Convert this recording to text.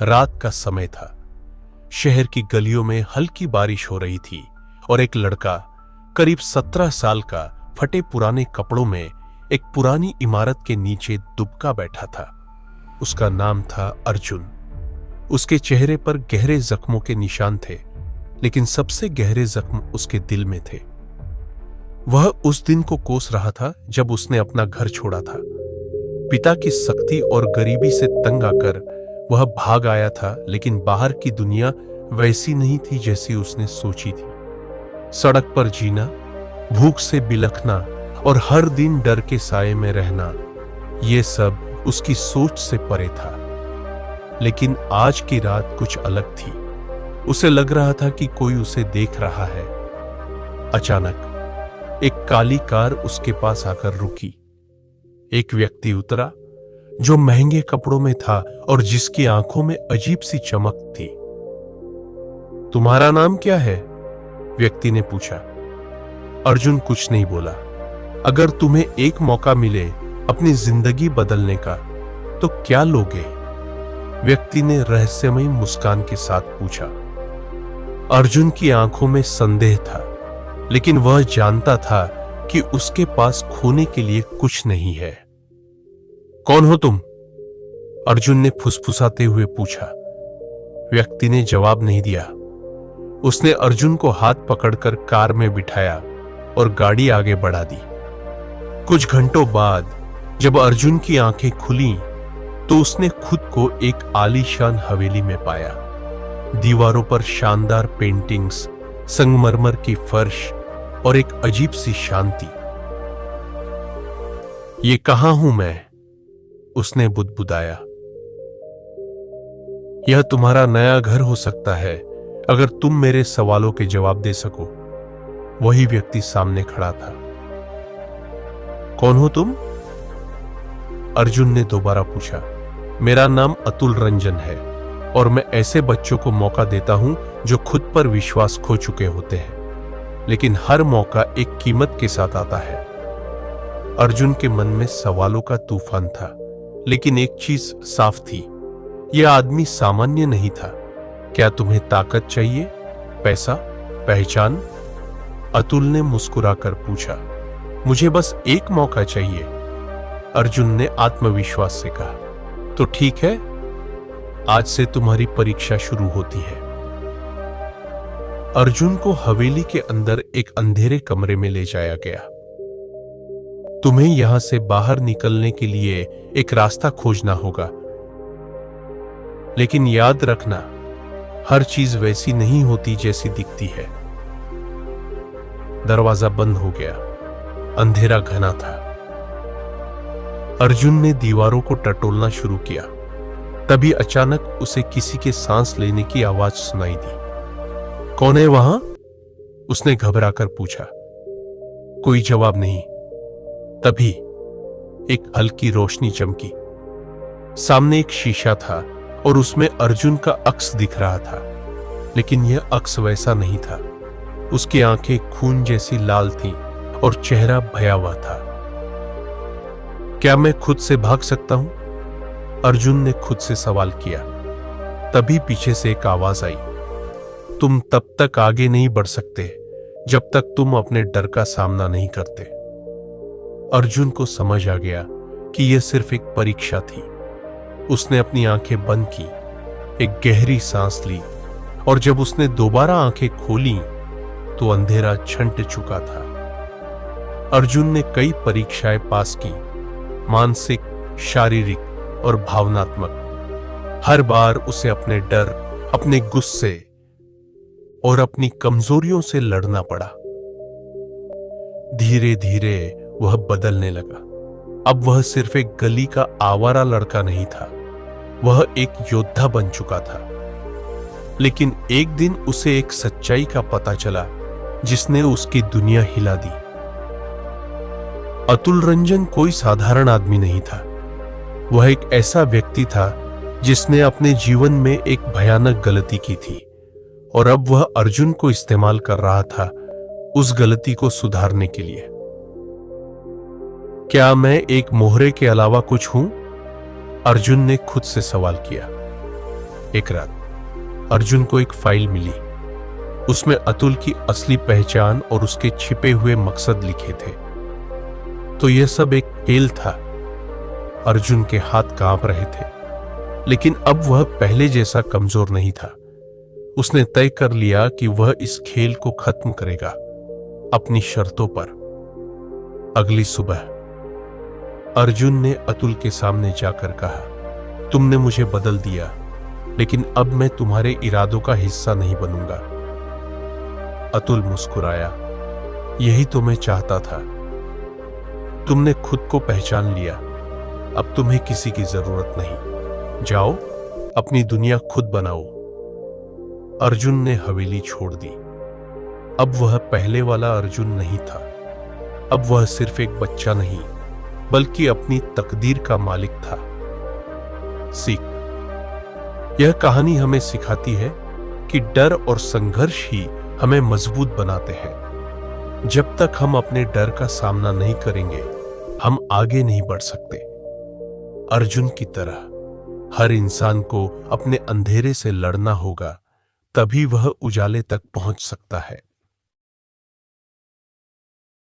रात का समय था। शहर की गलियों में हल्की बारिश हो रही थी और एक लड़का करीब 17 साल का फटे पुराने कपड़ों में एक पुरानी इमारत के नीचे दुबका बैठा था। उसका नाम था अर्जुन। उसके चेहरे पर गहरे जख्मों के निशान थे, लेकिन सबसे गहरे जख्म उसके दिल में थे। वह उस दिन को कोस रहा था जब उसने अपना घर छोड़ा था। पिता की सख्ती और गरीबी से तंग आकर वह भाग आया था, लेकिन बाहर की दुनिया वैसी नहीं थी जैसी उसने सोची थी। सड़क पर जीना, भूख से बिलखना और हर दिन डर के साए में रहना, ये सब उसकी सोच से परे था। लेकिन आज की रात कुछ अलग थी। उसे लग रहा था कि कोई उसे देख रहा है। अचानक एक काली कार उसके पास आकर रुकी। एक व्यक्ति उतरा जो महंगे कपड़ों में था और जिसकी आंखों में अजीब सी चमक थी। तुम्हारा नाम क्या है? व्यक्ति ने पूछा। अर्जुन कुछ नहीं बोला। अगर तुम्हें एक मौका मिले अपनी जिंदगी बदलने का, तो क्या लोगे? व्यक्ति ने रहस्यमयी मुस्कान के साथ पूछा। अर्जुन की आंखों में संदेह था, लेकिन वह जानता था कि उसके पास खोने के लिए कुछ नहीं है। कौन हो तुम? अर्जुन ने फुसफुसाते हुए पूछा। व्यक्ति ने जवाब नहीं दिया। उसने अर्जुन को हाथ पकड़कर कार में बिठाया और गाड़ी आगे बढ़ा दी। कुछ घंटों बाद जब अर्जुन की आंखें खुलीं, तो उसने खुद को एक आलीशान हवेली में पाया। दीवारों पर शानदार पेंटिंग्स, संगमरमर की फर्श और एक अजीब सी शांति। ये कहां हूं मैं? उसने बुदबुदाया। यह तुम्हारा नया घर हो सकता है, अगर तुम मेरे सवालों के जवाब दे सको। वही व्यक्ति सामने खड़ा था। कौन हो तुम? अर्जुन ने दोबारा पूछा। मेरा नाम अतुल रंजन है और मैं ऐसे बच्चों को मौका देता हूं जो खुद पर विश्वास खो चुके होते हैं, लेकिन हर मौका एक कीमत के साथ आता है। अर्जुन के मन में सवालों का तूफान था, लेकिन एक चीज साफ थी, यह आदमी सामान्य नहीं था। क्या तुम्हें ताकत चाहिए, पैसा, पहचान? अतुल ने मुस्कुराकर पूछा। मुझे बस एक मौका चाहिए, अर्जुन ने आत्मविश्वास से कहा। तो ठीक है, आज से तुम्हारी परीक्षा शुरू होती है। अर्जुन को हवेली के अंदर एक अंधेरे कमरे में ले जाया गया। तुम्हें यहां से बाहर निकलने के लिए एक रास्ता खोजना होगा, लेकिन याद रखना, हर चीज वैसी नहीं होती जैसी दिखती है। दरवाजा बंद हो गया। अंधेरा घना था। अर्जुन ने दीवारों को टटोलना शुरू किया। तभी अचानक उसे किसी के सांस लेने की आवाज सुनाई दी। कौन है वहां? उसने घबराकर पूछा। कोई जवाब नहीं। तभी एक हल्की रोशनी चमकी। सामने एक शीशा था और उसमें अर्जुन का अक्स दिख रहा था, लेकिन यह अक्स वैसा नहीं था। उसकी आंखें खून जैसी लाल थीं और चेहरा भयावह था। क्या मैं खुद से भाग सकता हूं? अर्जुन ने खुद से सवाल किया। तभी पीछे से एक आवाज आई। तुम तब तक आगे नहीं बढ़ सकते जब तक तुम अपने डर का सामना नहीं करते। अर्जुन को समझ आ गया कि यह सिर्फ एक परीक्षा थी। उसने अपनी आंखें बंद की, एक गहरी सांस ली, और जब उसने दोबारा आंखें खोली तो अंधेरा छंट चुका था। अर्जुन ने कई परीक्षाएं पास की, मानसिक, शारीरिक और भावनात्मक। हर बार उसे अपने डर, अपने गुस्से और अपनी कमजोरियों से लड़ना पड़ा। धीरे धीरे वह बदलने लगा। अब वह सिर्फ एक गली का आवारा लड़का नहीं था, वह एक योद्धा बन चुका था। लेकिन एक दिन उसे एक सच्चाई का पता चला जिसने उसकी दुनिया हिला दी। अतुल रंजन कोई साधारण आदमी नहीं था। वह एक ऐसा व्यक्ति था जिसने अपने जीवन में एक भयानक गलती की थी, और अब वह अर्जुन को इस्तेमाल कर रहा था उस गलती को सुधारने के लिए। क्या मैं एक मोहरे के अलावा कुछ हूं? अर्जुन ने खुद से सवाल किया। एक रात अर्जुन को एक फाइल मिली। उसमें अतुल की असली पहचान और उसके छिपे हुए मकसद लिखे थे। तो यह सब एक खेल था। अर्जुन के हाथ कांप रहे थे, लेकिन अब वह पहले जैसा कमजोर नहीं था। उसने तय कर लिया कि वह इस खेल को खत्म करेगा, अपनी शर्तों पर। अगली सुबह अर्जुन ने अतुल के सामने जाकर कहा, तुमने मुझे बदल दिया, लेकिन अब मैं तुम्हारे इरादों का हिस्सा नहीं बनूंगा। अतुल मुस्कुराया, यही तो मैं चाहता था। तुमने खुद को पहचान लिया, अब तुम्हें किसी की जरूरत नहीं। जाओ, अपनी दुनिया खुद बनाओ। अर्जुन ने हवेली छोड़ दी। अब वह पहले वाला अर्जुन नहीं था। अब वह सिर्फ एक बच्चा नहीं, बल्कि अपनी तकदीर का मालिक था। सीख, यह कहानी हमें सिखाती है कि डर और संघर्ष ही हमें मजबूत बनाते हैं। जब तक हम अपने डर का सामना नहीं करेंगे, हम आगे नहीं बढ़ सकते। अर्जुन की तरह हर इंसान को अपने अंधेरे से लड़ना होगा, तभी वह उजाले तक पहुंच सकता है।